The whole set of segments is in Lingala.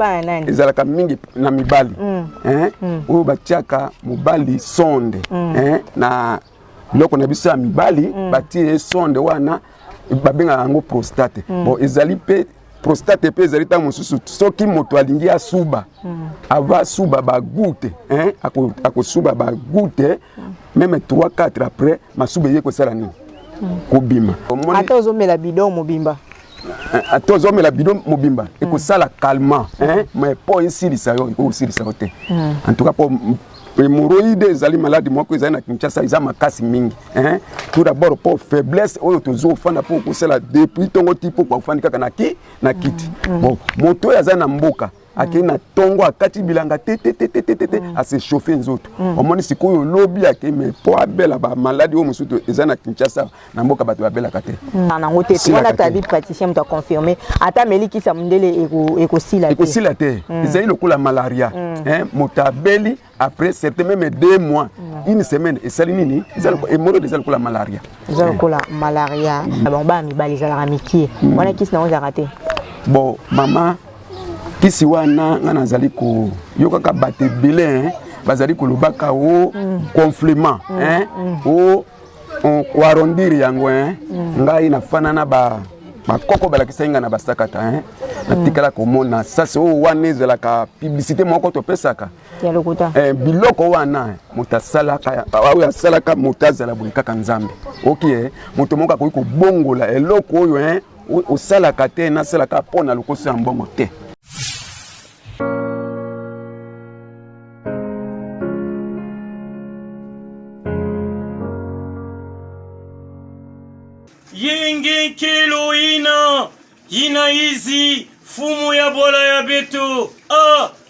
epa nani ezalaka mingi na mibali oyo batiaka mobali sonde na loko na biso ya mibali batie sonde wana babenga yango prostate bon ezali pe prostate pe ezali ta mosusu soki moto alingi asuba ava suba bagute akosuba bagute même 3-4 après masuba ye kosala nini kobima ata ozomela bidon mobimba ata ozomela bidon mobimba ekosala calmant mais po esilisa yo ekosilisa yo te en tout cas po hémorroïde ezali maladi moko ezali na Kinshasa eza makasi mingi tout d'abord pour faiblesse oyo tozofanda po kosala depuis tongo tipo kwa kufandi kaka na kiti bon moto aza na mboka akei na tongo akati bilanga te a se chauffer nzoto omoni sikoyo lobi akei me po abela ba maladi oyo mosusu eza na Kinshasa na mboka bato babela kate nango te wana tadi praticien mto confirmer ata meliki sa mundele ekosila te ezali lokola malaria motabeli après certains même 2 mois une semaine esali nini ezali hémorroïde ezali lokola malaria bon ba mibali ezalaka mikie wana kisi nango ezalaka te bon mama kisi wana nga nazali ko yokaka bate belé bazali ko lobaka o complément o ko arrondir yango ngai na fanana ba koko balakisa inga na basakata natikala komona sasa o wana ezalaka publicité moko to pesaka ya lokuta biloko wana mutasalaka awe asalaka mutazala bulikaka nzambe okay moto moka ko bongola eloko oyo osalaka te na salaka pona lokoso ya mbongo te. Yenge kelo ina izi fumu ya bola ya beto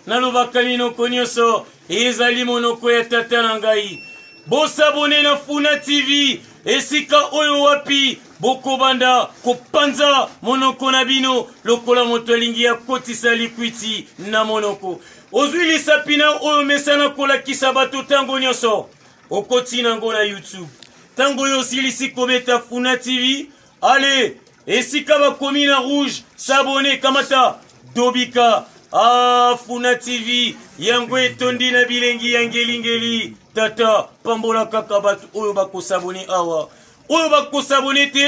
nalobaka minoko nyonso ezali monoko ya tata na ngai bosabone na Funa TV esika oyo wapi bokobanda kopanza monoko na bino lokola moto alingi ya kotisa likwiti na monoko ozwilisa pina oyo mesana kolakisa bato tango nyonso okoti nango na YouTube tango yo silisi kobeta Funa TV allez esika bakomi na rouge s'abonner kamata dobika Funa TV yango etondi na bilengi ya ngeli tata pambola kaka batu oyo bakosabone awa oyo bakosabone te.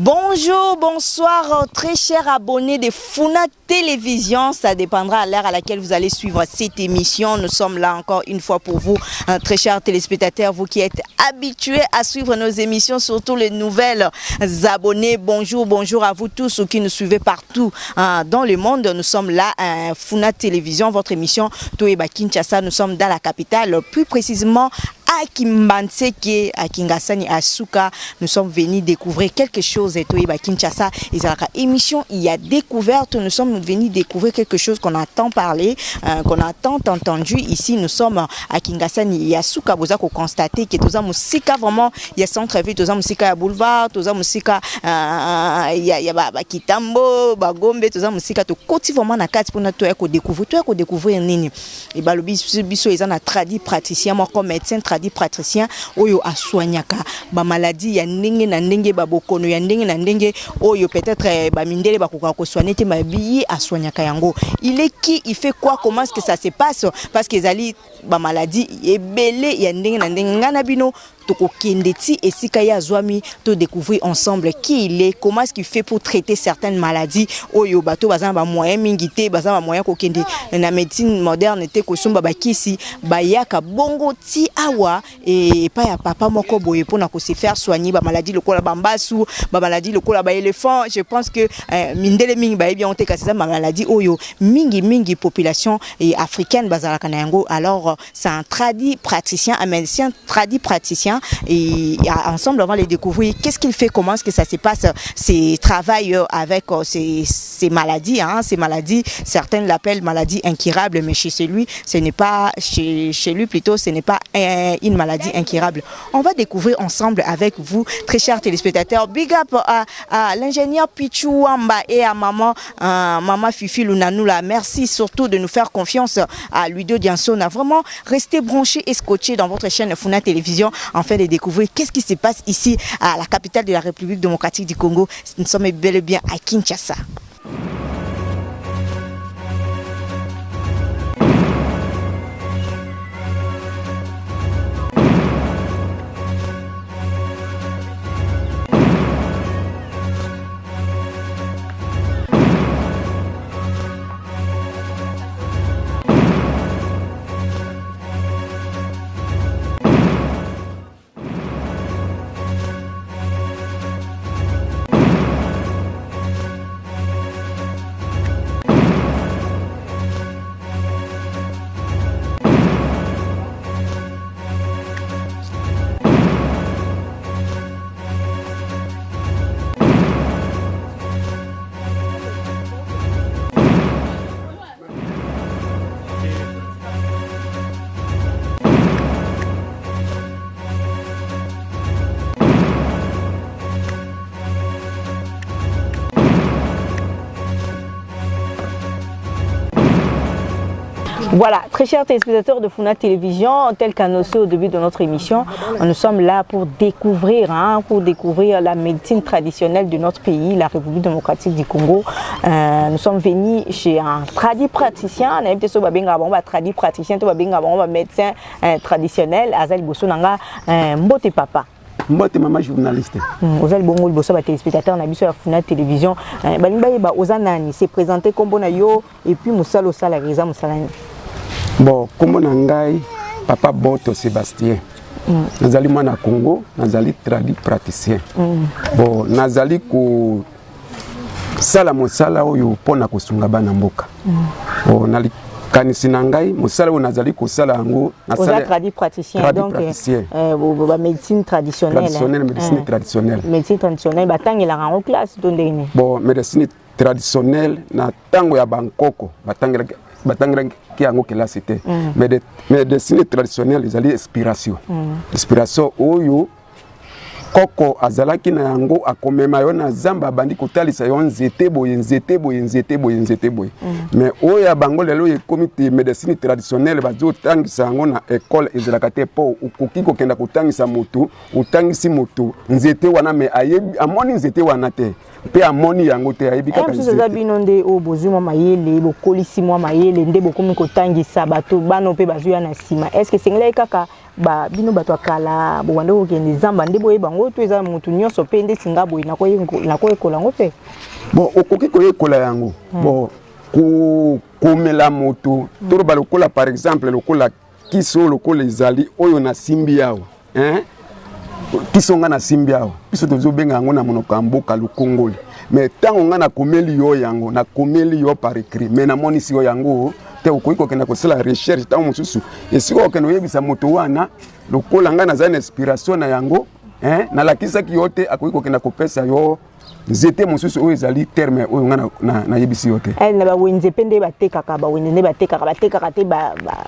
Bonjour, bonsoir, très chers abonnés de Funa Télévision. Ça dépendra à l'heure à laquelle vous allez suivre cette émission. Nous sommes là encore une fois pour vous, très chers téléspectateurs, vous qui êtes habitués à suivre nos émissions, surtout les nouvelles abonnés. Bonjour, bonjour à vous tous qui nous suivez partout dans le monde. Nous sommes là, Funa Télévision, votre émission Toeba Kinshasa. Nous sommes dans la capitale, plus précisément à Kimbanseke, à Kingasani, à Suka. Nous sommes venus découvrir quelque chose et Toeba Kinshasa. Et dans la émission, il y a découverte. Nous sommes venus découvrir quelque chose qu'on a tant parlé, qu'on a tant entendu. Ici, nous sommes à Kingasani et à Suka. Vous avez constaté que tous les musiques vraiment, il y a centre-ville, tous les musiques à boulevard, tous les musiques il y a Kitambo, Bagombe, tous les musiques tout côté vraiment na carte pour notre découvrir nini. Et bah le biso ils ont tradi praticien, moi comme médecin praticien oyo aswanyaka ba maladie ya ndenge na ndenge ba bokono ya ndenge na ndenge oyo peut-être ba mindele ba ko soigner te mabi aswanyaka yango. Il est qui, il fait quoi, comment est-ce que ça se passe parce que ezali ba maladie ebele ya ndenge na ndenge ngana bino Kendeti et Sikaya Zwami to découvrir ensemble qui il est, comment est-ce qu'il fait pour traiter certaines maladies. Oyo bato bazan ba moyen mingité, bazan ba moyen ko kende na médecine moderne te ko somba ba kisi ba yaka bongo ti awa et pa ya papa moko boye pona ko se faire soigner ba maladie lokola bambasu, ba maladie lokola ba éléphant. Je pense que mindele mingi ba bien on te kasa ma maladie oyo mingi population africaine bazalaka na yango. Alors c'est un tradi praticien, un médecin tradi praticien. Et ensemble on va les découvrir qu'est-ce qu'il fait, comment est-ce que ça se passe, ces travail avec ces maladies ces maladies, certains l'appellent maladie incurable, mais chez lui ce n'est pas chez lui plutôt ce n'est pas une maladie incurable. On va découvrir ensemble avec vous, très chers téléspectateurs. Big up à l'ingénieur Pichou Wamba et à maman Fifi Lunanoula. Merci surtout de nous faire confiance à Ludo Dianso. On a vraiment resté branché et scotché dans votre chaîne Funa Télévision. En afin de découvrir qu'est-ce qui se passe ici à la capitale de la République démocratique du Congo. Nous sommes bel et bien à Kinshasa. Voilà, très chers téléspectateurs de Funa Télévision, tel qu'annoncé au début de notre émission, nous sommes là pour découvrir la médecine traditionnelle de notre pays, la République démocratique du Congo. Nous sommes venus chez un praticien, un médecin traditionnel, Azali Bosonanga, Mbote Papa. Mbote Mama journaliste. Vous allez bongo bosso ba téléspectateurs na biso ya Funa Télévision. Balimba yeba ozanani c'est présenté comme bonayo et puis musalo sala reza musalani. Bon, comme Nangai, Papa Boto Sébastien. Nazali mwana Congo, nazali tradi praticien. Bon, nazali ko sala mosala oyo pona kosunga bana mboka. Bon, nali kanisi nangai mosala oyo nazali ko sala yango nasala tradi praticien donc ba médecine traditionnelle. Médecine traditionnelle. Médecine traditionnelle batangela en classe dondeni. Bon, médecine traditionnelle na tango ya bankoko batangela qui a la cité. Mais médecine traditionnelle, ils allaient inspiration. Inspiration, oyo, koko azalaki na yango akomema yo na zamba bandi kotalisa yo nzete boye. Mais oya bango lelo ye comité médecine traditionnelle bazo tangisa yango na école ezalaka te po ukoki kokenda kotangisa mutu, utangisi mutu nzete wana me ayebi amoni nzete wana te. Pe amoni yango te ayebi kaka nzete. Est-ce binonde o bozuma mayele bokolisi mwa mayele nde bokomi kotangisa bato bano pe bazuya na sima. Est-ce que sengela kaka ba bino bato akala bo wande okende zamba nde boye bango to eza mutu nyonso pe nde singa boye na koyekola ngo pe. Bon okoki koyekola yango. Bon komela moto toro ba lokola par exemple lokola kiso lokola ezali oyo na simbi yawo. Kisonga na simbi yawo. Biso tozo benga yango na monoko ya mboka lokongoli. Mais tango nga na komeli yo yango na komeli yo par écrit mais na monisi yo yango te okoki kokenda kosala recherche tango mosusu esiko okende oyebisa moto wana lokola nga naza na inspiration na yango na lakisaki yo te akoki kokenda kopesa yo nzete mosusu oyo ezali terme oyo nga na yebisi yo te. Na ba wenze pende batekaka te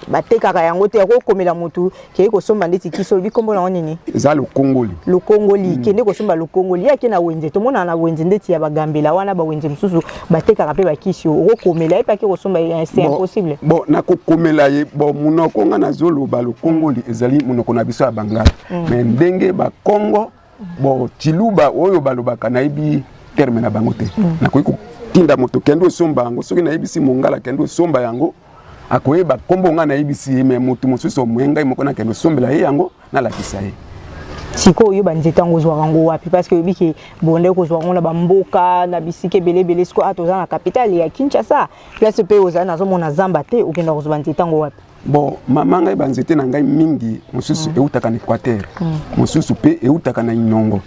batekaka yango te akokomela motu ke kosomba ndeti kiso bikombo na nini za lokongoli kende kosomba lokongoli yake na wenze to mona na wenze ndeti ya bagambela wana ba wenze mosusu batekaka pe bakisio okokomela e pa ke kosomba c'est impossible. Bon na kokomela ye bon munoko nga na zolo ba lokongoli ezali munoko na biso ya bangala mais ndenge ba Congo bon chiluba oyo balobaka naibi terme na bango te na koyi kinda moto kendo somba yango soki naibisi mongala kendo somba yango akoyeba kombo nga naibisi me moto mosusu mwenga moko na kendo sombela ye yango na lakisa ye siko oyo banzeta ngo zwa rango wapi parce que biki bonde ko zwa ngo na bamboka na bisike belebele siko atoza na capitale ya Kinshasa place pe oza na zo mona zamba te okenda ko zwa banzeta ngo wapi. Bon mama ngai banzete na ngai mingi mosusu eutaka na Equateur mosusu pe eutaka na Inongo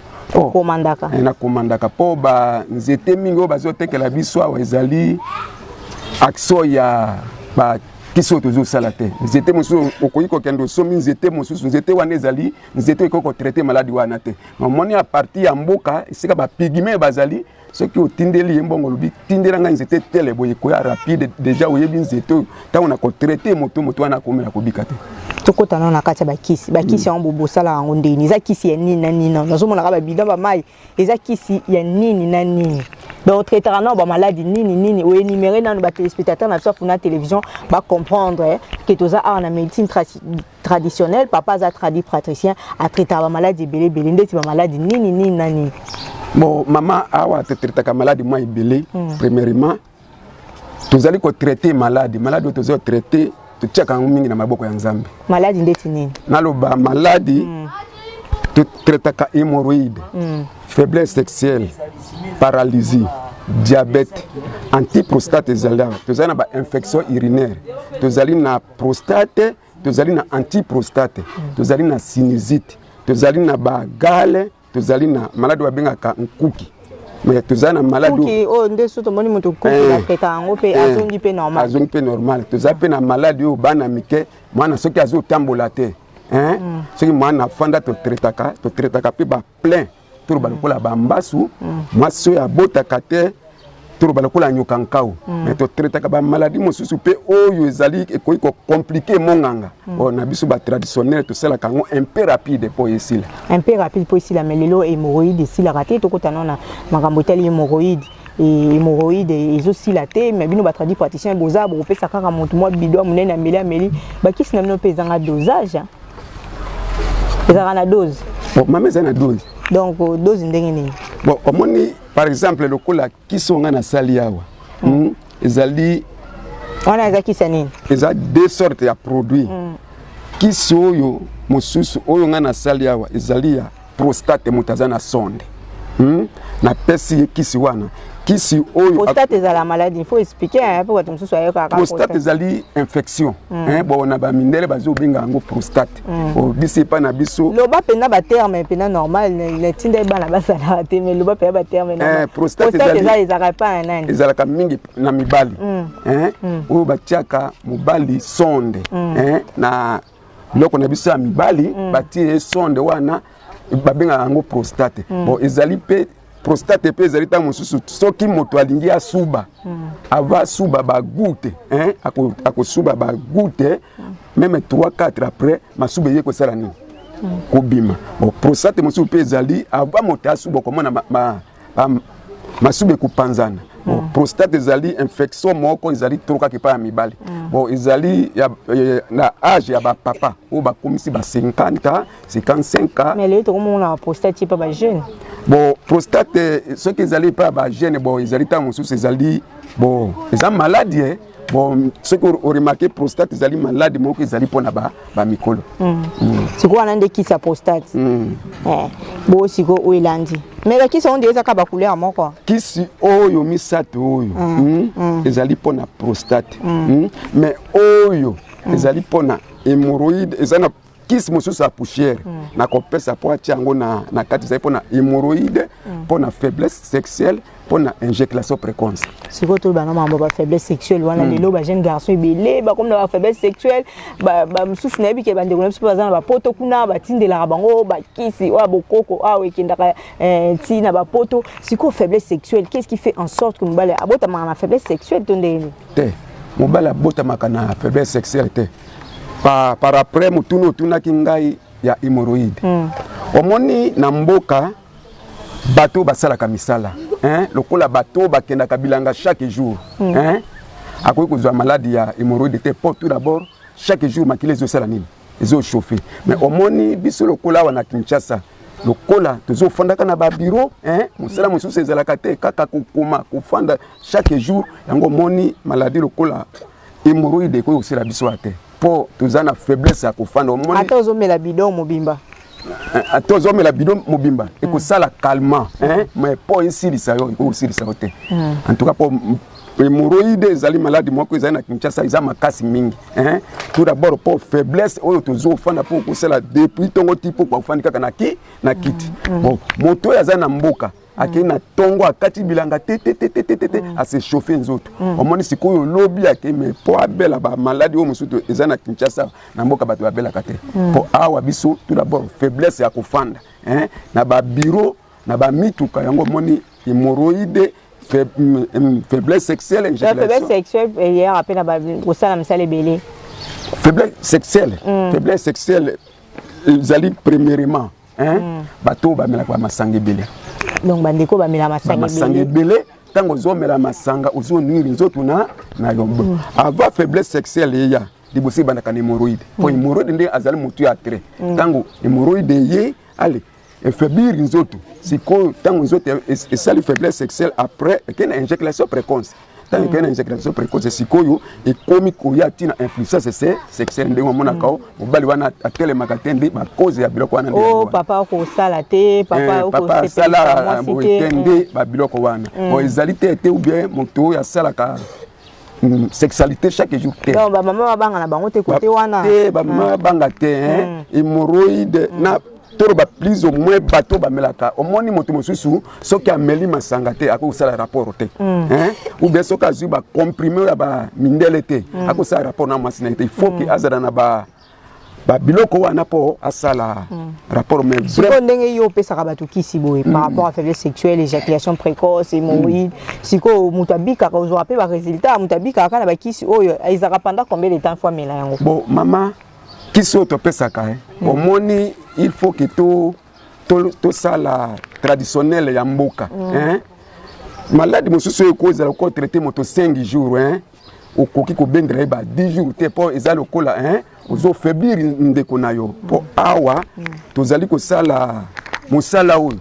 komandaka na komandaka po ba nzete mingi o bazo tekela biso awa ezali action ya ba kiso tozo sala te nzete mosusu okoyi kokendo somi nzete mosusu nzete wana ezali nzete ekoko traiter maladie wana te moni a partir ya mboka esika ba pigme bazali ce qui otindeli mbongo lobi tindela nga nzete tele boye ko ya rapide déjà oyebi nzete tango na ko traiter moto wana komela ko bikate tokotana na kati bakisi ya mbobo sala yango ndeni eza kisi ya nini na nini nazomona ka babida ba mai eza kisi ya nini na nini Donc traitera non ba maladie nini ou énumérer dans ba téléspectateurs na sur la télévision va comprendre que tout ça en médecine traditionnelle papa a traduit praticien a traité ba maladie belé ndeti ba maladie nini nani. Bon maman awa te traiter ka maladie moi belé premièrement tous allez ko traiter maladie tous allez traiter tu tchaka mingi na maboko ya Nzambe. Maladie ndeti nini? Naloba maladie tu traiter ka hémorroïde, faiblesse sexuelle, paralysie, diabète, antiprostate ezala, tous allez na infection urinaire, tous allez na prostate, tous allez na antiprostate, tous allez na sinusite, tous allez na gale, tous allez na maladie wa benga ka nkuki. Mais tous allez na maladie oh ndeso to moni moto ko la traiter ngo pe azongi pe normal. Azongi pe normal. Tous allez na maladie o bana mike, mwana soki azo tambola te. Ce qui m'a fanda to tretaka pe ba plein to ba lokola ba mbasu moi so ya bota kate to ba lokola nyokankao mais to tretaka ba maladie mosusu pe oyo ezali ko compliqué monganga on a biso ba traditionnel to sala kango un peu rapide pour ici un peu rapide pour ici la melelo hémorroïde ici la raté to kotana na makambo tali hémorroïde et hémorroïde et aussi la té mais bino ba traduit praticien boza bo pe sakaka montu moi bido munene ameli ba kisi na bino pe zanga dosage. Ils ont la dose. Bon, maman c'est une dose. Donc dose ndenge. Bon, par exemple le cola qui sont na sali awa. Ils ali on a zaki sani. Ils ont deux sortes de produits. Qui sont yo mosusu oyo na sali awa, ils ali ya prostate mutazana sonde. Na pesi kisi wana. Kisi oyo prostate za la maladie, il faut expliquer pourquoi tout ça est prostate zali infection bon na ba mindele bazo benga ngo prostate bisi pa na biso loba pena ba terme pena normal le tinde ba na basala te mais loba pena ba terme na prostate zali za pas nani ezalaka mingi na mibali oyo batiaka mobali sonde na loko na biso ya mibali batie sonde wana babenga ngo prostate bon ezali pe prostate pe ezalita mosusu soki moto alingi asuba ava suba ba goutte ako suba ba goutte même 3-4 après masuba yeko sala nini kobima bon prostate mosusu pe ezali ava moto asuba komona masuba kupanzana bon prostate ezali infection moko ezali troka ki pa ya mibali bon ezali na âge ya ba papa o ba komisi ba 50 55 mais les to mona prostate pa ba jeune. Bon, prostate, ce qu'ils allaient pas à gêne, bon, ils allaient à ces alliés, bon, ils ont maladie, bon, ce qu'on remarqué, prostate, ils allaient malade, mais ils allaient pour là-bas, micolo. C'est quoi l'un de qui sa prostate? Bon, c'est quoi, où il a dit. Mais qui sont des acabas couleurs, moi, quoi? Qui si, oh, yo, mi sato, ils allaient pour la prostate. Mais, oh, yo, ils allaient pour la hémorroïde, ils allaient kisi mosusu sa poussière na kopesa po atiango na kati za pona hémorroïde pona faiblesse sexuelle pona éjaculation précoce. C'est quoi tout ba non ba faiblesse sexuelle wana lelo ba jeune garçon belé ba comme na faiblesse sexuelle ba mosusu na bike ba ndeko na biso bazana ba poto kuna ba tindela bango ba kisi wa bokoko awe kindaka tina ba poto. C'est quoi faiblesse sexuelle? Qu'est-ce qui fait en sorte que mbala abota ma faiblesse sexuelle tondeni? Te mbala abota makana faiblesse sexuelle te. Par après mutuno tuna kingai ya hémorroïde. Omoni na mboka bato basala kamisala lokola bato bakenda kabilanga chaque jour akoki kozwa maladie ya hémorroïde te pour tout d'abord chaque jour makile ezosala nini ezo chauffer mais omoni biso lokola wana Kinshasa lokola tozo fandaka na ba bureau musala mosusu ezalaka te kaka kokoma kofanda chaque jour yango moni maladie lokola hémorroïde ko osala biso ate pour tous ana faiblesse à kofanda omoni atozo mela bidon mobimba atozo mela bidon mobimba et ko sala calmant mais pour ici lisayo ko aussi lisayo te en tout cas pour hémorroïde ezali maladie moko ezali na Kinshasa eza makasi mingi tout d'abord pour faiblesse oyo tozo fanda pour ko sala depuis tongo tipo ko fanda kaka na kiti bon moto yaza na mboka ake na tongo akati bilanga te a se chauffer nzoto omoni sikoyo lobi ake me po abela ba maladie o musuto eza na Kinshasa na mboka bato abela kate po awa biso tout d'abord faiblesse ya kofanda na ba bureau na ba mituka yango moni hémorroïde faiblesse sexuelle éjaculation faiblesse sexuelle hier après na ba osala msale belé faiblesse sexuelle ezali premièrement bato ba mela kwa masangi belé donc bandeko ba mela masangi belé tango zomela masanga ozo niri nzoto na yo avant faiblesse sexuelle ya libosi banda kan hémorroïde po hémorroïde ndi azali mutu ya trait tango hémorroïde ye allez faiblir nzoto siko tango nzoto et sali faiblesse sexuelle après qu'une éjaculation précoce tant qu'une éjaculation précoce sikoyo et komi koya tina impuissance sexuelle ndenge mona kao mobali wana atele makatende ba cause ya biloko wana oh papa ko sala te papa sala boitende ba biloko wana o ezali te ou bien moto ya sala ka sexualité chaque jour te non ba maman banga na bango te côté wana te ba maman banga te hémorroïde na toro ba plus ou moins bateau ba melaka omoni moto mosusu soki ameli masanga te ako sala rapport te ou bien soki azu ba comprimé ya ba mindele te ako sala rapport na masina te il faut que azala na ba biloko wana po asala rapport mais vraiment ndenge yo pesa ka bato kisi boye par rapport à faiblesse sexuelle, éjaculation précoce, hémorroïde siko mutabika ka ozo rappeler ba résultat mutabika ka na ba kisi oyo izaka pendant combien de temps fois mela yango bon maman kisi oto pesa ka omoni il faut que to sala traditionnel ya mboka malade mosusu ekozala ko traiter moto 5 jours okoki ko bendra ba 10 jours te po ezala lokola ozo faiblir ndeko na yo po awa tozali ko sala mosala oyo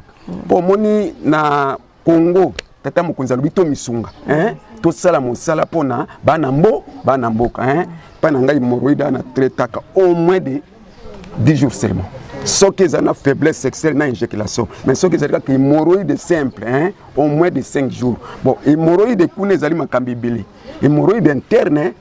po moni na Congo tata mokonzi alobi to misunga to sala mosala pona bana mboka pana ngai hémorroïde na traitaka au moins de 10 jours seulement. Ce qui est une faiblesse sexuelle, une éjaculation. Mais ce qui est une hémorroïde simple, au moins de 5 jours. Bon, hémorroïde kune zali makambibili. Hémorroïde interne,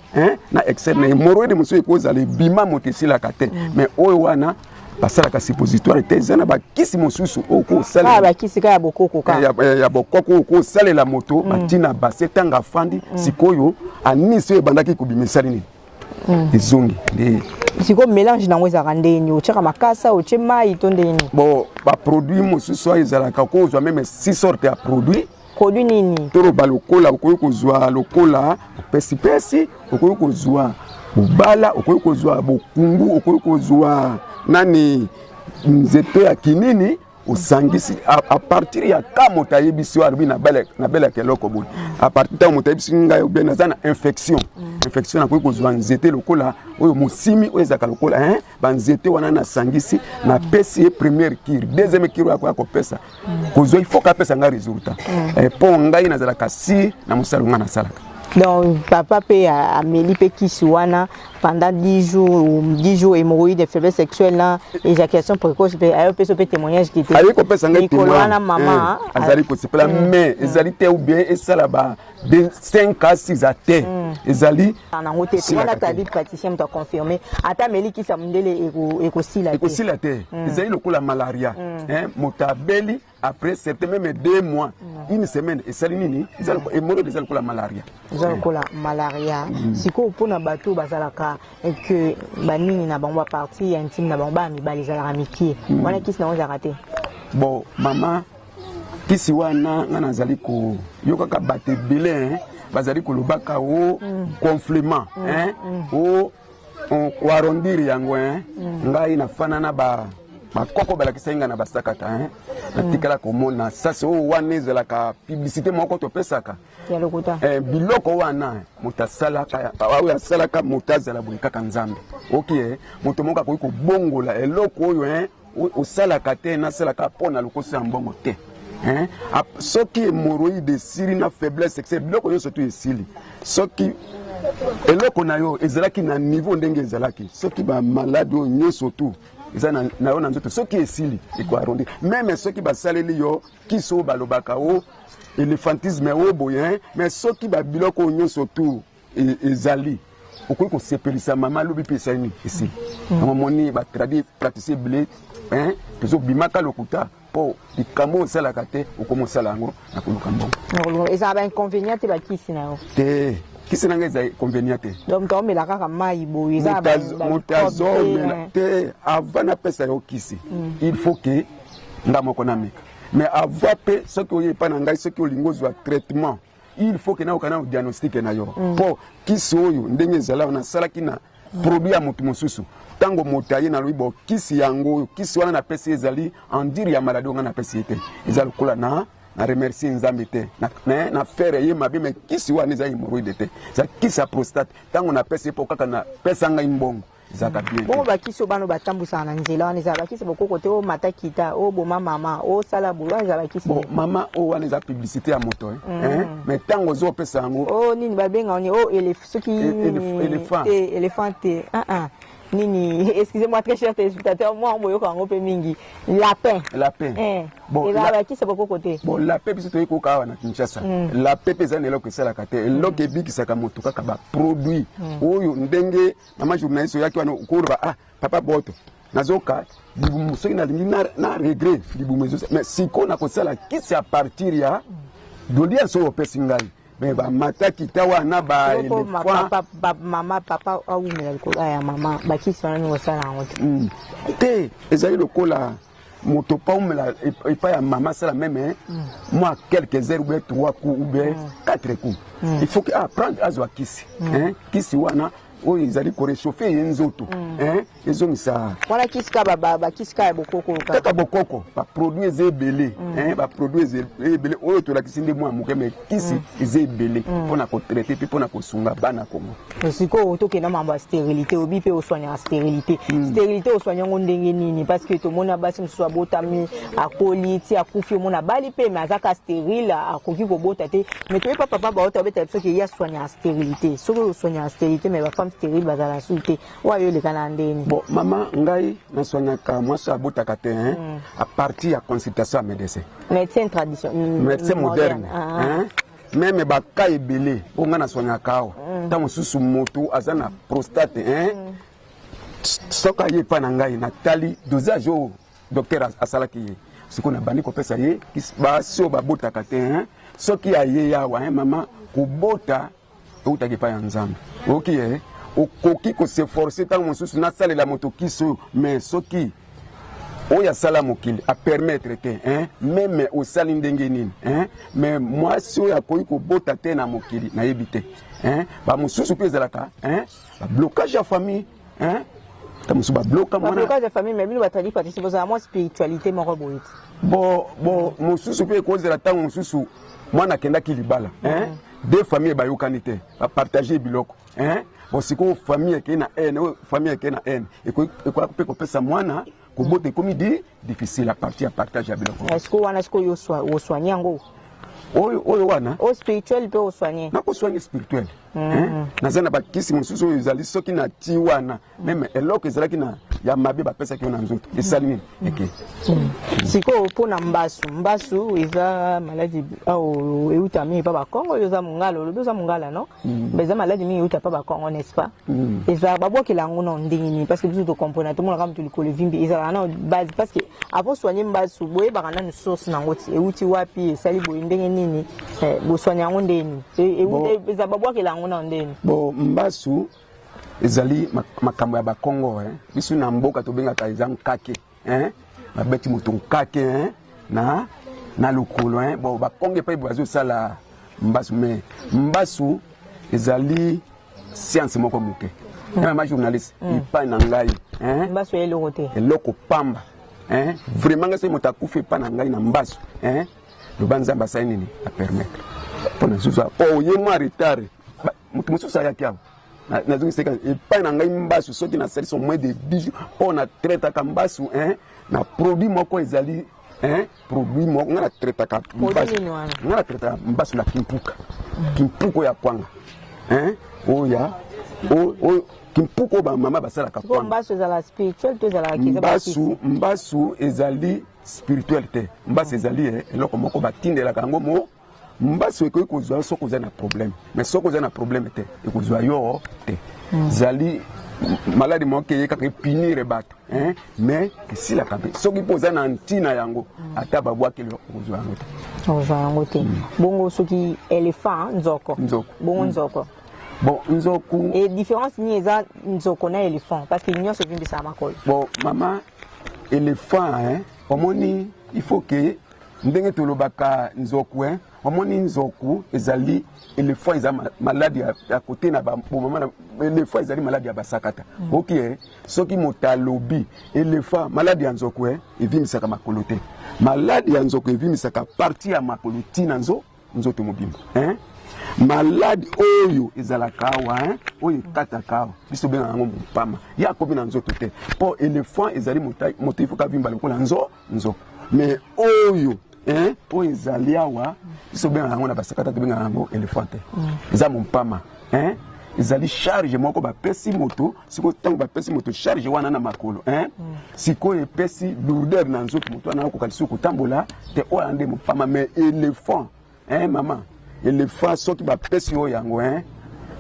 na externe. Hémorroïde monsieur cause ali bima motesi la kate. Mais owana basala ka suppositoire tezana ba kisi mosusu oko sala. Ba kisi ka ya bokoko ka. Ya bokoko ko sala la moto, batina base tanga fandi sikoyo anisi ebandaki kubimisali ni. Izongi. Siko mélange nango ezaka ndeni ochaka makasa oche mai to ndeni bon ba produit mosusu ezalaka ko zwa même 6 sortes ya produit nini toro ba lokola okoyi kozwa lokola pesi okoyi kozwa bobala okoyi kozwa bokungu okoyi kozwa nani nzeto ya kinini osangisi à partir ya kamo tayebisi warbi na bela keloko bon à partir ta motayebisi ngai bien nazana infection na ko zwa nzete lokola oyo musimi oyo ezaka lokola ba nzete wana na sangisi na pesi première cure deuxième cure ya ko pesa kozwa il faut ka pesa nga résultat po ngai nazala kasi na musalo nga na salaka donc papa pe ameli pe kisi wana pendant 10 jours hémorroïde faiblesse sexuelle là éjaculation précoce pe ayo pe so pe témoignage qui était ayo ko pesa ngai témoignage maman azali ko sepela mais ezali te ou bien esala ba de 5 à 6 à terre ezali nango te wana ta dit praticien t'a confirmé ata meli kisa mundele ekosila te ezali lokola malaria motabeli après certains même 2 mois une semaine esali nini ezali hémorroïde ezali lokola malaria malaria siko pona bato bazalaka et que banini na bango partie intime na bango ba mibali zalaka mikie wana kisi na ozaka te bon mama kisi wana nga nazali ko yokaka bato ebele bazali kolobaka o complément o arrondir yango ngai nafanana bakoko balakisa nga na basakata natikala komona sasa oyo wana ezalaka publicité moko topesaka biloko wana moto asalaka oyo asalaka moto azala boye kaka nzambe oki moto moko akoki kobongola eloko oyo osalaka te nasalaka mpona lokoso ya mbongo te soki hémorroïde esili na faiblesse sexuelle biloko nyonso tu esili soki eloko na yo ezalaki na niveau ndenge ezalaki soki bamaladi oyo nyonso tu eza na yo na nzoto soki esili ekoarrondir même soki basaleli yo kisi oyo balobaka o éléphantisme oyo boye mais soki babiloko oyo nyonso tu ezali okoki kosepelisa mama alobi mpe esali nini esili amomoni batradi praticien ebele tozobimaka lokuta po likambo osalaka te okomosala yango na koluka mbongo ezala bainconvénient te bakisi na yo te kisi nanga eza inconvénient te donc toomela kaka mai boye moto azomela te avant napesa yo kisi il faut ke nga moko nameka mais avant mpe soki oye epa na ngai soki olingi ozwa traitement il faut ke nayoka na diagnostique na yo mpo kisi oyo ndenge ezala nasalaki na produit ya moto mosusu tango moto aye nalobi kisi yango oyo kisi wana napesi ezali endire ya maladi oyo nga napesi ye te eza lokola na na remercier nzambe te na faire ye mabe mais kisi wana eza hémorroïde te za kisi ya prostate tango na pesa po kaka na pesa ngai mbongo zaka bien bon bakisi bano batambusa na nzela wana eza bakisi bokoko te o matakita o boma mama o sala boulwa eza bakisi bon mama o wana eza publicité ya moto mais tango zo pesa yango o nini babenga oni o soki éléphant nini, excusez-moi très cher téléspectateur, moi on voit peu mingi lapin. Bon, qui c'est beaucoup côté. Bon, lapin puis c'est quoi on a Kinshasa. Lapin pesa ne loko sala kate. Loko biki saka motuka kaba produit. Oyo ndenge mama journaliste yaki wana ukurba papa boto. Nazoka dibumu soki na regret dibumu mais siko na kosala qui c'est à partir ya dolia so pesingai. Mais ba mataki tawa na ba mama papa au ya mama ba kisana ni wasala ngoto te ezali lokola moto pa umela et pas ya mama ça la même moi quelques heures ou bien 3 coups ou bien 4 coups il faut que apprendre azwa kisi kisi wana o ezali ko réchauffer nzoto ezomisa wala kisika baba kisika ya bokoko kaka bokoko ba produit ezebele ba produit ezebele oyo to la kisinde mwa muke mais kisi ezebele pona ko traiter puis pona ko sunga bana kongo siko to kena mamba stérilité obi pe o soigner stérilité stérilité o soigner ngondenge nini parce que to mona basi mswa botami akoli ti akufi mona bali pe mais azaka stérile akoki ko bota te mais to papa ba ota beta so que ya soigner stérilité so que soigner stérilité mais ba femme stérile bazala suite wa yo le kanandeni bon mama ngai na soignaka moi ça botaka te à partir ya consultation à médecin traditionnel médecin moderne même baka ebele bonga na soignaka awa ntango susu moto aza na prostate soka ye pa na ngai natali dosage oyo docteur asalaki ye siko na bandi kopesa ye basi oyo babotaka te soki aye yawa mama kobota eutaki pa ya nzambe oki ye okoki koseforce ntango mosusu nasalela moto kiso mais soki oyo asala mokili apermettre te meme osali ndenge nini mais mwasi oyo akoki kobota te na mokili nayebi te bamosusu mpe ezalaka bablocage ya famille tamosusu babloka blocage ya famille mais bino batali participe ozala mwa spiritualité moko boye bon mosusu mpe ekozela ntango mosusu mwana akendaki libala deux familles bayokani te bapartage biloko bon siko famille ekei na famille ekei na ekoka mpe kopesa mwana kobota ekomi difficile à partir ya partage ya biloko est-ce que wana siko yo soigner yango oyo wana o spirituel pe o soigner nakosoigne spirituel naza na bakisi mosusu oyo ezali soki na ti wana meme eloko ezalaki na ya mabe bapesaki yo na nzoto esali nini eke siko mpona mbasu eza maladi ao eutami epa bakongo oyo eza mongala olobi oza mongala no eza maladi mingi euta pa bakongo n'est-ce pas eza babwakela yango na ndenge nini parce que biso tokomprena tomonaka moto likolo evimbi ezalaka na base parce que avant soigner mbasu boyebaka nanu source nango ti euti wapi esali boye ndenge nini bosoigne yango ndeni eza babwakela yango na ndeni bon mbasu ezali makambo ya bakongo biso na mboka tobengaka eza nkake babeti moto nkake na lokolo bon bakongo epai bazosala mbasu mais mbasu ezali science moko moke ma journaliste epai na ngai mbasu eloko te eloko pamba vraiment nga soki moto akufi epai na ngai na mbasu loba nzambe asali nini apermettre mpona susu ye mwa retard moto mosusu ayaki awa nazongiseka epai na ngai mbasu soki nasalisi moins de 10 jours mpo na traitaka mbasu na produit moko ezali produit moko nga na traitaka mbasu na kimpuka oyo ya kwanga oyo kimpuka oyo bamama basalaka kwanga mbasu ezali spirituel te mbasu ezali eloko moko batindelaka yango mbasu ekoki kozwa soki oza na problème mais soki oza na problème te ekozwa yo te zali maladi moko eyekaka epinire bato mais esilaka mpe soki mpo oza na ntina yango ata babwakeli okozwa yango te bongo soki éléphant nzoko bongo nzoko bon nzoku et différence ni eza nzoko na éléphant parce que nyonso evimbisaka makolo bon mama éléphant omoni il faut que ndenge tolobaka nzoku omoni nzoku ezali éléphant eza maladie à côté na ba mama éléphant ezali maladie ya basakata OK soki motalobi éléphant maladie ya nzoku evimisaka makolo te maladie ya nzoku evimisaka partie ya makolo tina nzoto mobimba maladi oyo ezalaka awa oyo ekataka awa biso benga yango mopama ya kobi na nzoto te mpo éléphant ezali moto ifoka vimba lokola nzo mais oyo oyo ezali awa biso benga yango na basakata tobenga yango éléphant te eza mopama ezali charge moko bapesi moto sikoyo ntango bapesi moto charge wana na makolo sikoyo epesi lourdeur na nzoto moto wana akoka lisusu kotambola te oyo ande mopama mais éléphant mama éléphant soki bapesi oyo yango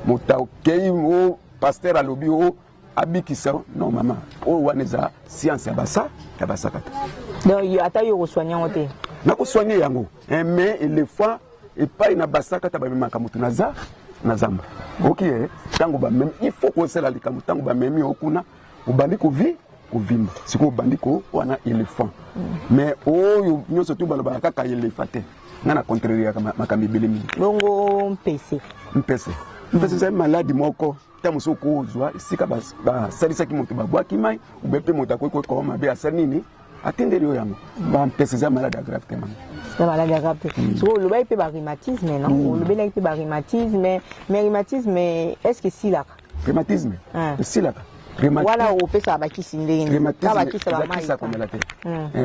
moto akei o pasteur alobi o abikisa non mama oyo wana eza science ya basakata donc ata yo kosoigner yango te nakosoigner yango mais éléphant epai na basakata bamemaka moto na zamba OK ntango bamemi il faut kosala likambo ntango bamemi okuna obandi kovimba sikoyo obandi ko wana éléphant mais oyo nyonso tu balobaka kaka éléphant te nga na contraire ya makambi ebele mingi bongo mpese ezali maladi moko ta mosu okozwa esika basalisaki moto babwaki mai ube mpe moto akoki kokoba mabe asali nini atindeli oyo yango bampese eza maladi ya grave te mama c'est malade grave te sikoyo olobaki mpe barhumatisme non olobelaki mpe barhumatisme mais rhumatisme est-ce que esilaka rhumatisme esilaka wana opesaka bakisi ndenge bakisa bakisa komela te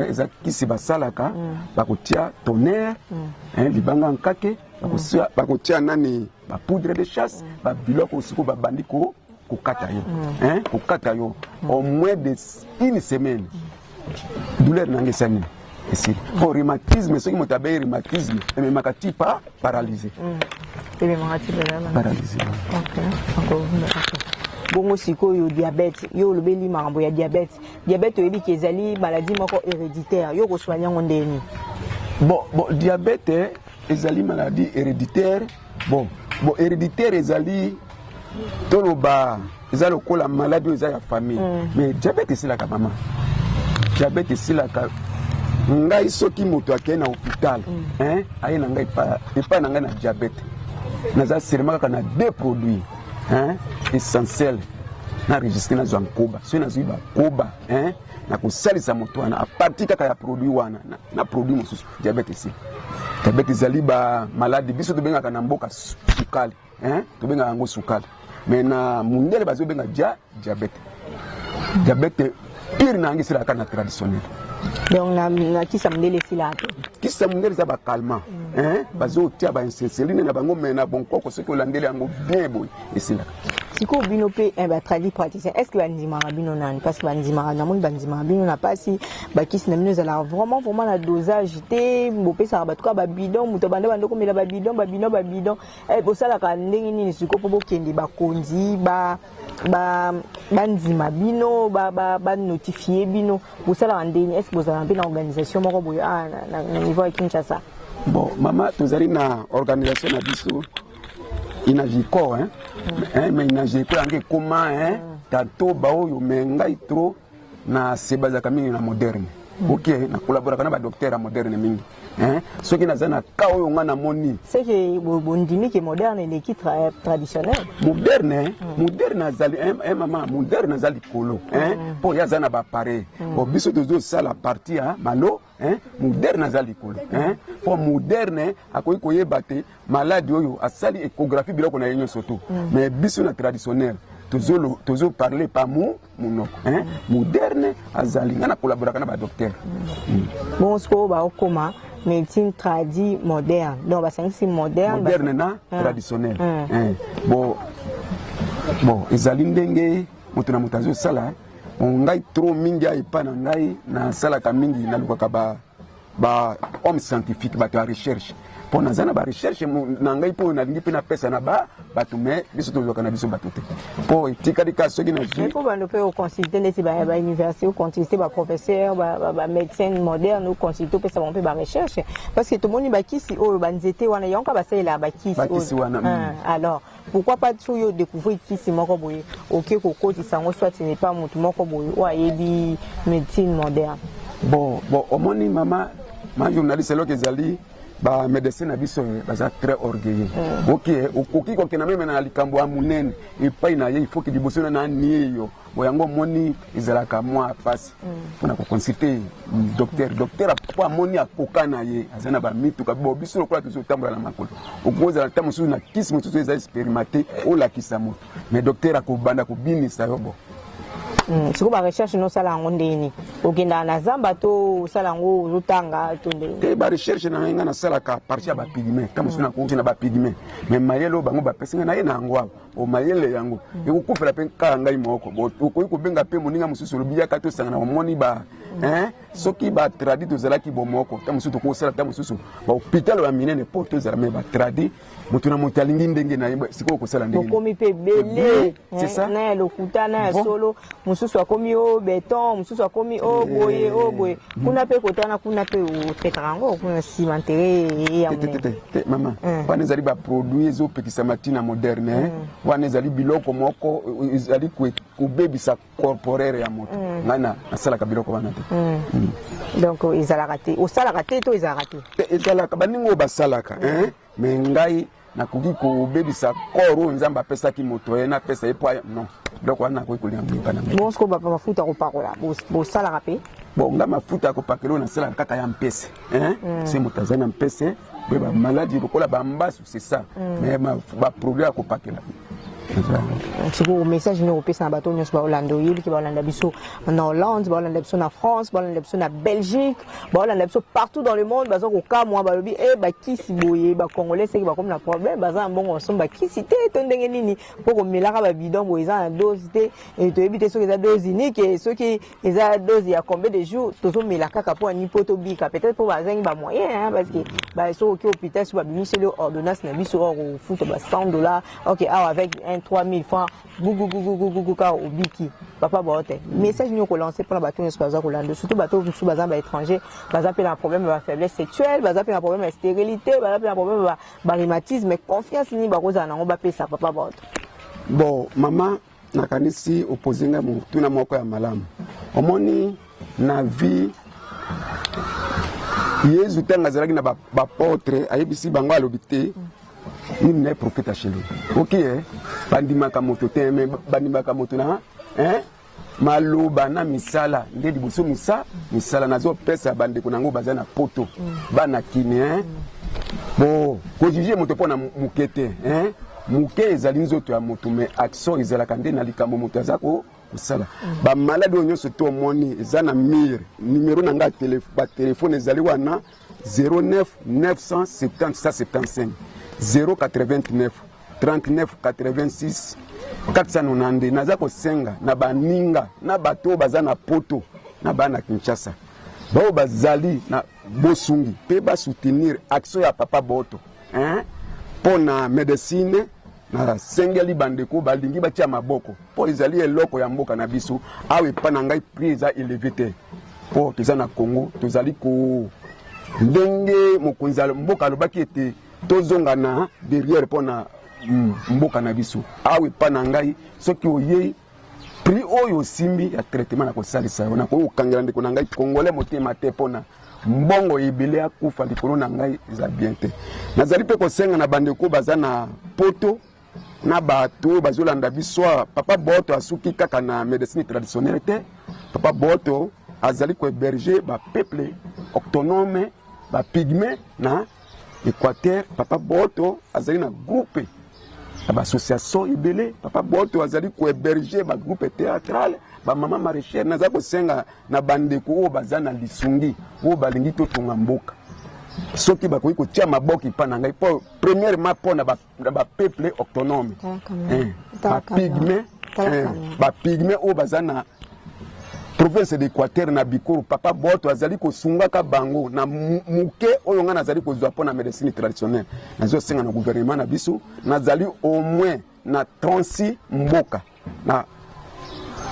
eza kisi basalaka bakotia tonnerre libanga nkake bakotia nani bapoudre de chasse babiloko sikoyo babandi kokata yo au moins de une semaine douleur nange esani esili po rhumatisme soki moto abeyi rhumatisme ememaka ti paralysé bongo sikoyo diabète yo olobeli makambo ya diabète oyebi ke ezali maladie moko héréditaire yo kosoigner yango ndeni bon diabète ezali maladie héréditaire bon héréditaire ezali toloba eza lokola maladie eza ya famille mais diabète esilaka mama diabète esilaka ngai soki moto akei na hôpital aye na ngai epai na ngai na diabète naza seulement kaka na deux produits essentiel na registre na zwa nkoba soki nazwi bakoba na kosalisa moto wana aparti kaka ya produit wana na produit mosusu diabète esili diabète ezali bamaladi biso tobengaka na mboka sukali tobengaka yango sukali mais na mundele bazobenga diabète pire na yango esilaka na traditionnel donc na kisa mundele esilaka kisa mundele eza bakalmant bazotia bainsenseline na bango me na bonkoko soki olandeli yango bien boye esilaka sikoyo bino mpe batradi praticien est ce que bandimaka bino nani parce que bandimaka namoni bandimaka bino na mpasi bakisi na bino ezalaka vraiment na dosage te bopesaka bato ka babidon moto banda banda komela babidon bosalaka ndenge nini sikoyo mpo bokende bakonzi bandima bino banotifie bino bosalaka ndeni est ce que bozalaka mpe na organisation moko boye na niveau ya Kinshasa bon mama tozali na organisation na biso inagiko mais inagiko yango ekoma tato baoyo me ngai tro na sebazaka mingi na moderne OK na collaboraka na badocteur ya moderne mingi soki naza na ka oyo nga namoni c'est que bondimi ke moderne eleki traditionnel moderne azali mama moderne azali kolo mpo ye aza na bapareil po biso tozosala parti ya malo moderne azali kolo mpo moderne akoki koyeba te maladi oyo asali échographie biloko na ye nyonso to mais biso na traditionnel toujours parler pas monoko moderne azali nga na collaboraka na badocteur bon sikoyo baokoma médecine tradi moderne donc basangisi moderne na traditionnel bon ezali ndenge moto na moto azosala ngai trop mingi epa na ngai nasalaka mingi nalukaka ba homme scientifique bato ya recherche mpo naza na barecherche na ngai mpo nalingi mpe napesa na bato me biso tozwaka na biso bato te mpo etikali ka soki na mpo bando mpe oconsulte ndeti bauniversité oconsulte baprofesseur bamédecine moderne oconsulte opesa bango mpe barecherche parce que tomoni bakisi oyo banzete wana yango basalela bakisi wana alors pourquoi pas toujours yo découvrir kisi moko boye oke kokotisa yango soit ce n'est pas motu moko boye oyo ayebi médecine moderne bon omoni mama ma journaliste lo kezali ba médecin na biso baza très orgueilleux. OK, okoki ko kena même na likambo amunene et pas na ye il faut que liboso na niyo boyango moni ezalaka moi passe pour ko consulter docteur a moni akoka na ye azana ba mitu ka bo biso lokola tuzo tambola na makolo okoza la tamu na kisi mutu eza expérimenté o la kisamo mais docteur akobanda ko binisa yobo. Siko ba recherche no sala ngo ndeni okenda na zamba to sala ngo lutanga to ndeni ba recherche na nga na sala ka partia ba pigment kama suna ko na ba pigment mais mayelo bango ba pesinga na ye na ngwa o mayele yango ekukufela pe kanga imoko ko ko benga pe moninga mususu lobiya ka to sanga na moni ba soki ba tradi to zala ki bomoko ta mususu ko sala ta mususu ba hôpital ba minene porte zala me ba tradi mutuna mutalingi ndenge na siko ko sala ndenge komi pe belé c'est ça na lokuta na solo mususu akomi o béton mususu akomi o boye kuna pe kotana kuna pe o tekarango kuna cimenterie ya mama wana zali ba produit zo pekisa matina moderne wana zali biloko moko zali ko bebisa corporelle ya moto ngana asala ka biloko wana te donc ils a raté au sala raté to ils a raté ezalaka baningo basalaka mais ngai nakoki ko bebisa koro nzamba pesa ki moto na pesa epo non donc wana ko ikolia mbana bon ce ko ba mafuta ko pakola bo sala rapé bon nga mafuta ko pakelo na sala kaka ya mpese c'est mutazana mpese ba maladie lokola ba mbasu c'est ça mais ba problème ko pakela. C'est un message nous européen na bato nyos ba Hollande yeli ki ba Hollande biso en Hollande ba Hollande biso na France ba Hollande biso na Belgique ba Hollande biso partout dans le monde bazo ko ka moi ba lobi ba kisi boye ba congolais c'est ba comme na problème baza mbongo ensemble ba kisi te to ndenge nini poko melaka ba bidon boye za na dose te et to ebite so que za dose unique et ceux qui eza dose ya combien de jours to so melaka ka pour ni poto bika peut-être pour bazengi ba moyen parce que ba so ki hôpital so ba bimiseli ordonnance na biso au foot ba $100 OK avec 3000 francs gougou ka obiki papa bote message nous ko lancer pour la bateau nous pas Hollande surtout bateau sous bazan ba étranger bazan pe un problème de faiblesse sexuelle bazan pe un problème de stérilité bazan pe un problème de rhumatisme mais confiance ni ba koza na ngo ba pesa papa bote bon maman nakanisi opozinga mu tuna moko ya malamu omoni na vie Yesu tanga zalaki na ba portre ayebisi bango alobité il n'est prophète chez lui. OK bandimaka moto te mais bandimaka moto na maloba na misala nde liboso misala nazo pesa bande konango bazana poto bana kine bon ko juger moto pona mukete muke ezali nzoto ya moto mais action ezalaka nde na likambo moto azako kusala ba malade onyoso to moni ezana mire numéro nanga téléphone ezali wana 09 970 175 089 39 86 490 naza kosenga na baninga na bato bazana poto na bana Kinshasa bao bazali na bosungi pe ba soutenir action ya papa boto pona médecine na sengeli bandeko balingi batia maboko po ezali eloko ya mboka na biso awe pana ngai prise élevé te po tozana Congo tozali ko ndenge mokonza mboka lobaki ete tozonga na derrière pona mboka na biso awe pana ngai soki oye prix oyo simbi ya traitement na kosalisa na ko kangela ndeko na ngai congolais motema te pona mbongo ebele akufa likolo na ngai eza bien te nazali pe kosenga na bandeko bazana poto na bato bazolanda biso papa boto asuki kaka na médecine traditionnelle te papa boto azali ko héberger ba peuple autonome ba pygmée na Équateur papa boto azali na groupe ba association ibele papa boto azali ko héberger ba groupe théâtral ba mama maraîchère naza ko senga na bandeko o bazana lisungi o balingi to tonga mboka soki bakoki kotia maboki pa na ngai po premièrement pona ba peuple autonome ba pygmée o bazana province d'Équateur na Bikoro papa boto azali ko sungaka bango na muke oyo nga nazali ko zwa pona médecine traditionnelle nazo senga na gouvernement na biso nazali au moins na 36 mboka na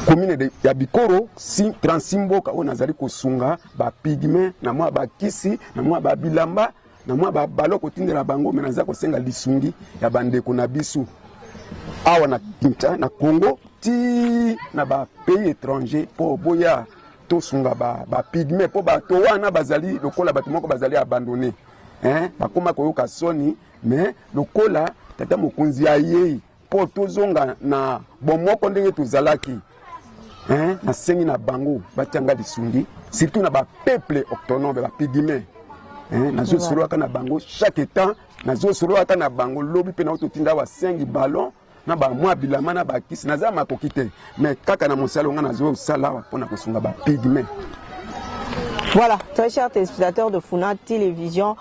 commune de ya Bikoro 36 mboka oyo nazali ko sunga ba pygmée na mwa ba kisi na mwa ba bilamba na mwa ba baloko tindela bango mais nazali ko senga lisungi ya bandeko na biso awa na Kinshasa na Congo ti na ba pays étranger pour boya tosunga ba pigme po ba to wana bazali lokola bato moko bazali abandonné bakoma koyoka soni mais lokola tata mokonzi aye po tozonga na bomoko ndenge tozalaki na sengi na bango batianga lisungi surtout na ba peuple autonome ba pigme nazo soloaka na bango chaque temps nazo soloaka na bango lobi pe na totinda wa sengi ballon na ba mwa bilama na ba kisi naza makoki te mais kaka na mosala nga nazo sala pona kosunga ba pigme. Voilà, très chers téléspectateurs de Funa Télévision,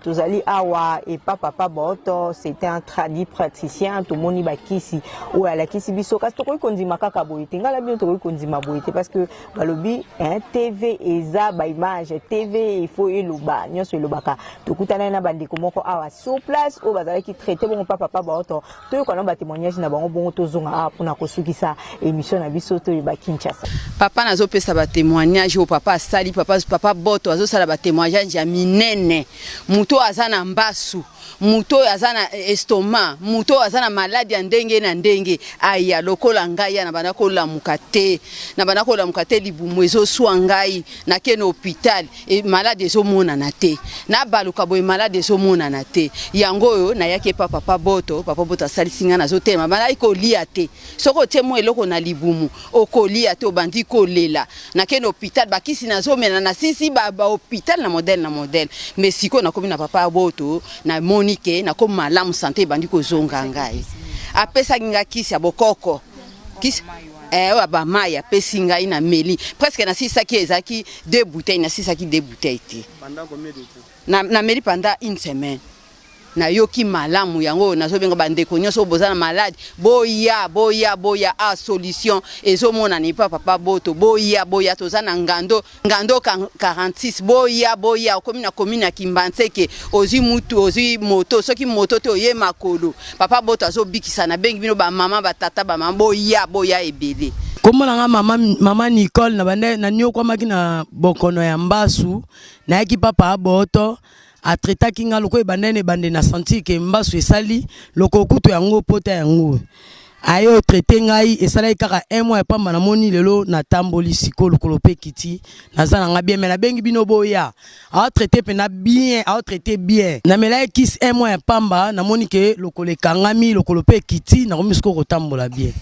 Tozali Awa et Papa Boto, c'était un tradit praticien, Tomoni Bakisi, ou à la Kisi Biso, parce que Kondi Makaka Boïté, Ngala bien Kondi Maboïté, parce que Balobi, TV Eza, image, TV, il faut Eluba, Nyon sur le Baka, Tokutana na Bandi Komoko Awa, sur place, au Bazali qui traitait bon Papa Boto, tout qu'on a témoignage n'a bon Tozonga, pour Nakosuki sa émission à Biso, to Kinshasa. Papa n'a pas sa témoignage au papa Sali, papa Boto azo sala ba témoignage ya minene muto azana mbasu muto azana estomac muto azana maladie ya ndenge na ndenge aya lokola ngai na bana ko lamukate na bana ko lamukate libumu ezo swa ngai na ke na hôpital e malade ezo mona na te na baluka boy malade ezo mona na te yango yo na yake papa Boto asali singa na zo tema bana iko lia te soko temo eloko na libumu okolia te obandi ko lela na ke na hôpital bakisi na zo mena na sisi ba hôpital na modèle mais siko na komi na papa Boto na Monique na ko malamu santé bandi ko zonga ngai apesa nginga kisi ya bokoko kisi ba maya pesi ngai na meli presque na sisa ki ezaki 2 bouteilles na sisa ki 2 bouteilles ti pendant combien de temps na meli pendant une semaine na yoki malamu yango nazobenga bandeko nyonso bozana malade boya a solution ezomona ni papa Boto boya tozana ngando 46 boya commune ya Kimbanseke ozi mutu ozi moto soki moto te oye makolo papa Boto azobikisa na bengi bino ba mama ba tata ba mama boya ebele komona nga mama Nicole na bande na nyoko makina bokono ya mbasu na yaki papa Boto a traité kinga loko ebandene bande na senti ke mbasu esali loko kutu yango pota yango ayo traité ngai esala kaka 1 mois pamba na moni lelo na tamboli sikolo kolope kiti nazana nga bien mais na bengi bino boya a traité pena bien a traité bien na mela kis 1 mois pamba na moni ke lokole kangami lokolope kiti na komisko kotambola bien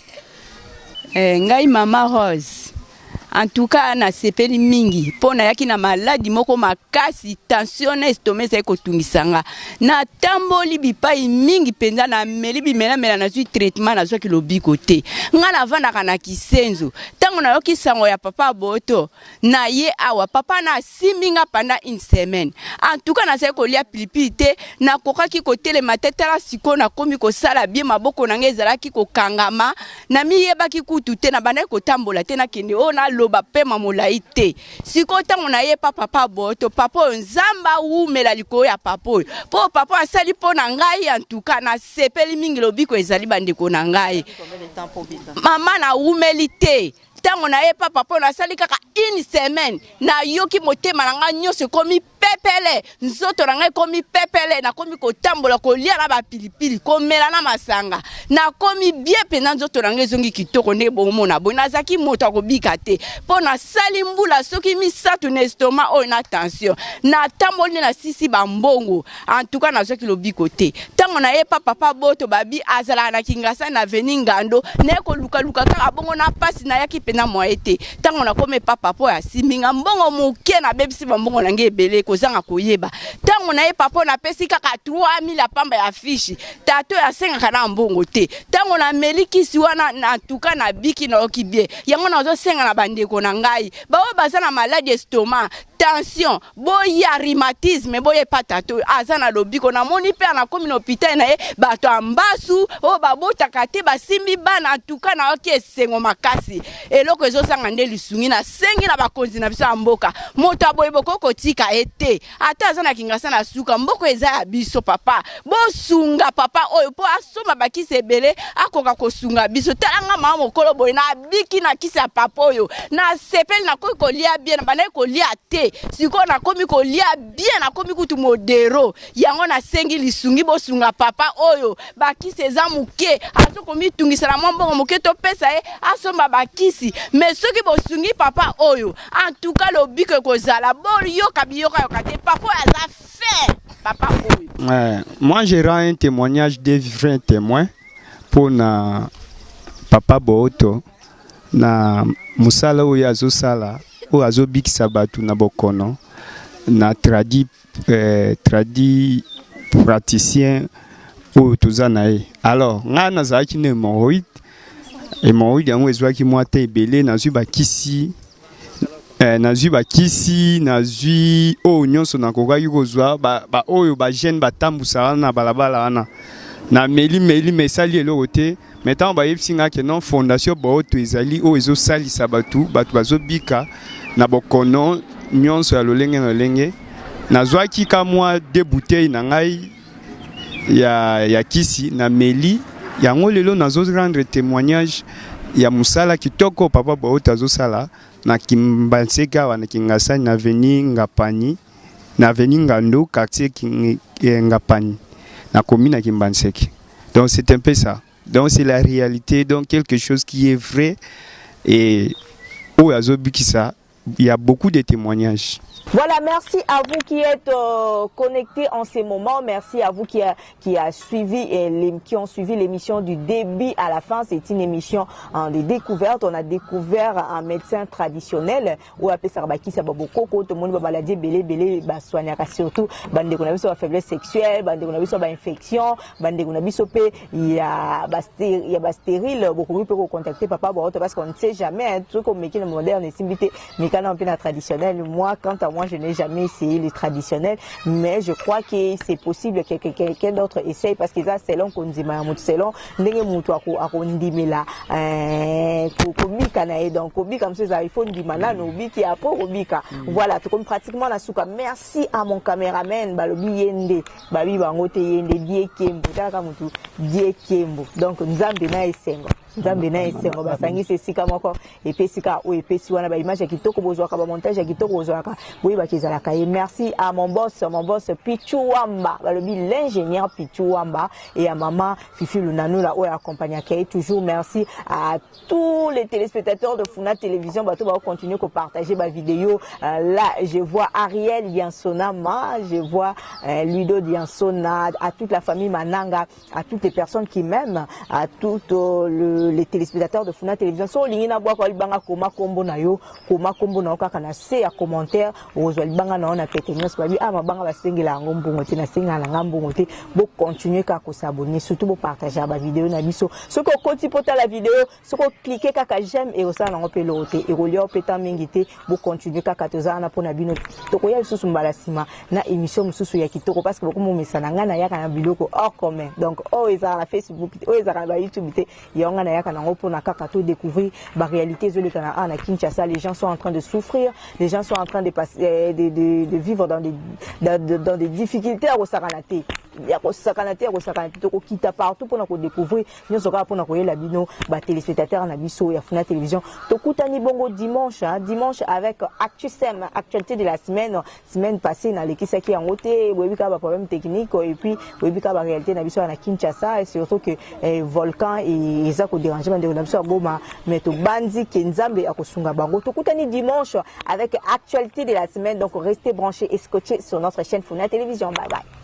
ngai mama Rose en tout cas na sepeli mingi pona yaki na maladi moko makasi tension na estomac sa kotungisanga na tamboli bipai mingi penza na meli bimela na zui traitement na zwa kilobi kote nga na vanda kana kisenzo tango na yoki sango ya papa Boto na ye awa papa na siminga pendant une semaine en tout cas na sa kolia pilipili te na kokaki kotele matetala siko na komi ko sala bien maboko na ngezala ki kokangama na miyeba ki kutu te na bana ko tambola te na kende ona loba pema molai te siko tango na ye papa Boto papa nzamba umela liko ya papa po papa asali po na ngai en tout cas na sepeli mingi lobiko ezali bandeko na ngai mama na umeli te tango na ye papa na sali kaka une semaine na yoki motema na nga nyonso komi pepele nzoto na ngai komi pepele na komi kotambola kolia na ba pilipili komela na masanga na komi bien pena nzoto na ngai zongi kitoko ne bomona bo nazaki moto akobika te po na sali mbula soki misatu na estomac o na tension na tamboli na sisi bambongo en tout cas na zoki lobiko te tango na ye papa Boto babi azala na Kingasa na veni ngando ne ko luka kaka bongo na pasi na yaki pena moite tango na kome papa po ya siminga mbongo moke na bebisi bambongo na ngai ebele kozanga koyeba tango na ye papa na pesi kaka 3000 la pamba ya fishi tato ya senga kana mbongo te tango na melikisi wana na tuka na biki na okibie yango na zo senga na bandeko na ngai bawo bazana maladi estomac tension boya rhumatisme boye patato azana lobiko na moni pe na komi na hôpital na ye bato ambasu o babota kate basimbi bana tuka na oki esengo makasi eloko ezosanga nde lisungi na sengi na bakonzi na biso mboka moto aboye bokoko tika ete ata azana Kingasa na suka mboko eza ya biso papa bosunga papa oyo po asoma bakisi ebele akoka kosunga biso talanga mama mokolo boye na biki na kisi ya papa oyo na sepeli na kolia bien na bana kolia te te siko na komi ko lia bien na komi kutu modero yango na sengi lisungi bosunga papa oyo bakisi eza muke aso komi tungisa na mbongo muke to pesa asomba bakisi mais soki bosungi papa oyo en tout cas le bike kozala bon yoka biyoka yokate papa aza fait papa oyo. Moi je rends un témoignage des vrais témoins pour na papa Boto na musala oyo azosala oyo azobikisa bato na bokono na tradi praticien oyo toza na ye. Alors ngai nazalaki na hémorroïde yango ezwaki mwa te ebele nazwi bakisi nazwi oyo nyonso nakokaki kozwa oyo bagene batambusaka na balabala wana na meli esali eloko te maintenant bayebisi nga ke non fondation Boto ezali oyo ezosalisa bato bazobika na bokono nyonso ya lolenge na lolenge. Nazwaki ka mwa 2 bouteilles na ngai ya kisi na meli yango lelo nazo rendre témoignage ya musala kitoko papa Boto azosala na Kimbanseka wana Kingasani na veni Ngapani na veni Ngando quartier Ngapani na commune à Kimbanseka. Donc c'est un peu ça. Donc c'est la réalité, donc quelque chose qui est vrai et au Azobikisa, il y a beaucoup de témoignages. Voilà, merci à vous qui êtes connectés en ces moments. Merci à vous qui ont suivi l'émission du début à la fin. C'est une émission de découverte. On a découvert un médecin traditionnel ou appelé Sarbaki Sababoko. Tout le monde va maladie belé soigner surtout bande qu'on a vu sur la faiblesse sexuelle, bande qu'on a vu sur l'infection, bande qu'on a vu sur il y a stérile. Beaucoup peut contacter papa Boto parce qu'on ne sait jamais un truc comme métier moderne et simité mais quand on peut traditionnel. Moi, quant à moi, je n'ai jamais essayé le traditionnel, mais je crois que c'est possible que quelqu'un d'autre essaye parce que ça, c'est long qu'on dit, selon n'engue mutu akondimela kobika na donc kobika comme ça il faut ndimana no biki après kobika. Voilà, tout comme pratiquement la souka. Merci à mon caméraman balobi yende babi bango te yende die kembo taka mutu die kembo. Donc nzambe na esengo nzambe na esengo basangi c'est sika moko epesika o epesi wana ba image ya kitoko bozwaka ba montage ya kitoko bozwaka oui bakizala kaye. Merci à mon boss Pichuwamba balobi l'ingénieur Pichuwamba et à maman Fifi Lunanula o accompagne kaye toujours. Merci à tous les téléspectateurs de Funa Télévision bato ba continuer ko partager ba vidéo. Là je vois Ariel Diansona, je vois Ludo Diansona, à toute la famille Mananga, à toutes les personnes qui m'aiment, à toutes les téléspectateurs de Funa Télévision. So lingina bwa ko libanga koma kombo na yo kaka na se ya commentaire ozwa libanga na ona petenyos babi mabanga basengela ngombongo te na senga na ngambongo te bo continuer ka ko s'abonner surtout bo partager ba vidéo na biso soko koti pota la vidéo soko cliquer kaka j'aime et osala na ngope lote et rolio peta mingi te bo continuer kaka tozana pona bino toko ya susu mbala sima na émission mususu ya kitoko parce que beaucoup mo mesana ngana yaka na biloko hors commun donc eza na Facebook eza na YouTube te yonga na yaka na ngopo na kaka to découvrir ba réalité zoleka na Kinshasa. Les gens sont en train de souffrir, les gens sont en train de passer de vivre dans des difficultés à Osakanate. Il y a Osakanate to kita partout pour nous découvrir nous sera pour nous la bino ba téléspectateurs na biso ya Funa Télévision. To kutani bongo dimanche avec actualité de la semaine passée na lekisa ki ngote webika ba problème technique et puis webika ba réalité na biso na Kinshasa et surtout que volcan et ça ko dérangement de biso boma mais to banzi kenzambe akosunga bango. To kutani dimanche avec actualité de la semaine, donc restez branchés et scotchés sur notre chaîne Funa Télévision. Bye bye.